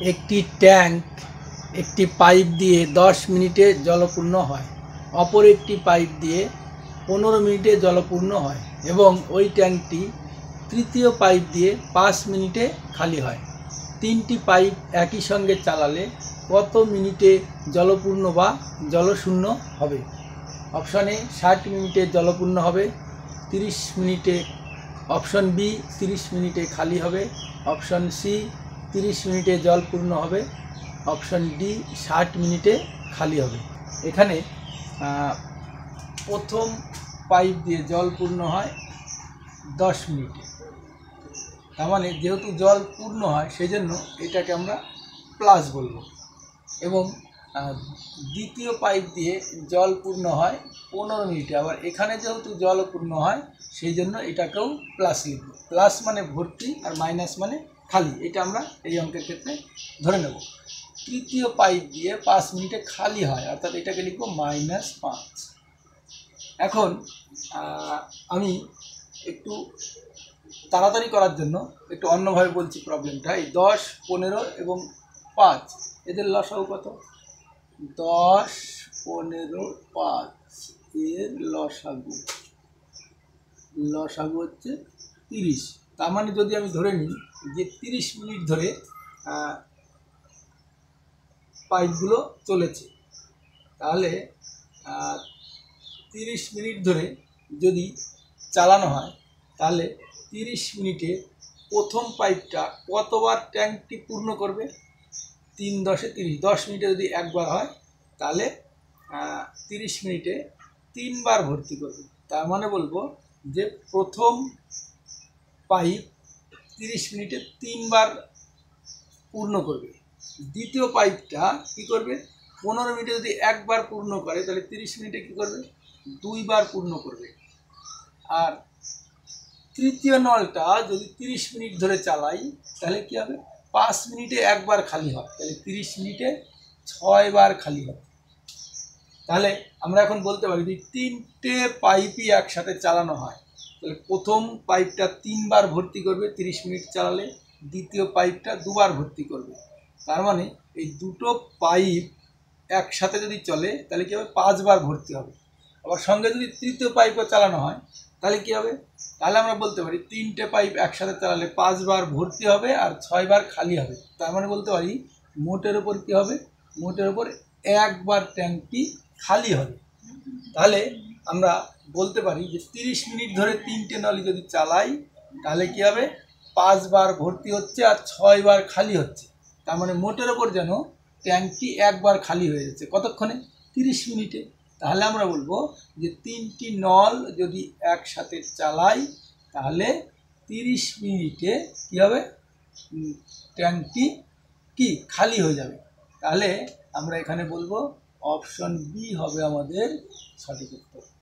একটি ট্যাঙ্ক একটি পাইপ দিয়ে 10 মিনিটে জলপূর্ণ হয়, অপর একটি পাইপ দিয়ে 15 মিনিটে জলপূর্ণ হয় এবং ওই ট্যাঙ্কটি তৃতীয় পাইপ দিয়ে 5 মিনিটে খালি হয়। তিনটি পাইপ একই সঙ্গে চালালে কত মিনিটে জলপূর্ণ বা জলশূন্য হবে? অপশন এ 60 মিনিটে জলপূর্ণ হবে, 30 মিনিটে, অপশন বি 30 মিনিটে খালি হবে, অপশন সি 30 মিনিটে জল পূর্ণ হবে, অপশন ডি 60 মিনিটে খালি হবে। এখানে প্রথম পাইপ দিয়ে জল পূর্ণ হয় 10 মিনিটে, তার মানে যেহেতু জল পূর্ণ হয় সেই জন্য এটাকে আমরা প্লাস বলবো, এবং দ্বিতীয় পাইপ দিয়ে জল পূর্ণ হয় 15 মিনিটে, আবার এখানে যেহেতু জল পূর্ণ হয় সেই জন্য এটাকেও প্লাস লিখব। প্লাস মানে ভর্তি আর মাইনাস মানে খালি, এটা আমরা এই অঙ্কের ক্ষেত্রে ধরে নেব। তৃতীয় পাইপ দিয়ে 5 মিনিটে খালি হয়, অর্থাৎ এটাকে লিখব -5। এখন আমি একটু তাড়াতাড়ি করার জন্য একটু অন্যভাবে বলছি প্রবলেমটা। এই 10, 15 এবং 5 এদের লসাগু কত? 10, 15, 5 এর লসাগু হচ্ছে 30। তার মানে যদি আমি ধরে নিই যে 30 মিনিট ধরে পাইপগুলো চলেছে, তাহলে 30 মিনিট ধরে যদি চালানো হয় তাহলে 30 মিনিটে প্রথম পাইপটা কতবার ট্যাঙ্কটি পূর্ণ করবে? 3 10 30, 10 মিনিটে যদি একবার হয় তাহলে 30 মিনিটে 3 বার ভর্তি করবে। তার মানে বলবো যে প্রথম পাইপ 30 মিনিটে 3 বার পূর্ণ করবে। দ্বিতীয় পাইপটা কি করবে? 15 মিনিটে যদি একবার পূর্ণ করে তাহলে 30 মিনিটে কি করবে? 2 বার পূর্ণ করবে। আর তৃতীয় নলটা যদি 30 মিনিট ধরে চালাই তাহলে কি হবে? 5 মিনিটে একবার খালি হয়, তাহলে 30 মিনিটে 6 বার খালি হবে। তাহলে আমরা এখন বলতে পারি যে 3টে পাইপই একসাথে চালানো হয়, তাহলে প্রথম পাইপটা 3 বার ভর্তি করবে 30 মিনিট চালালে, দ্বিতীয় পাইপটা 2 বার ভর্তি করবে। তার মানে এই দুটো পাইপ একসাথে যদি চলে তাহলে কী হবে? 5 বার ভর্তি হবে। আবার সঙ্গে যদি তৃতীয় পাইপও চালানো হয় তাহলে কী হবে? তাহলে আমরা বলতে পারি 3টে পাইপ একসাথে চালালে 5 বার ভর্তি হবে আর 6 বার খালি হবে। তার মানে বলতে পারি মোটের ওপর কী হবে? মোটের ওপর একবার ট্যাঙ্কটি খালি হবে। তাহলে আমরা বলতে পারি যে 30 মিনিট ধরে 3টে নলই যদি চালাই তাহলে কী হবে? 5 বার ভর্তি হচ্ছে আর 6 বার খালি হচ্ছে। তার মানে মোটের ওপর যেন ট্যাঙ্কটি একবার খালি হয়ে যাচ্ছে। কতক্ষণে? 30 মিনিটে। তাহলে আমরা বলবো যে 3টি নল যদি একসাথে চালাই তাহলে 30 মিনিটে কী হবে? ট্যাঙ্কটি কি খালি হয়ে যাবে। তাহলে আমরা এখানে বলবো অপশন বি হবে আমাদের সঠিক উত্তর।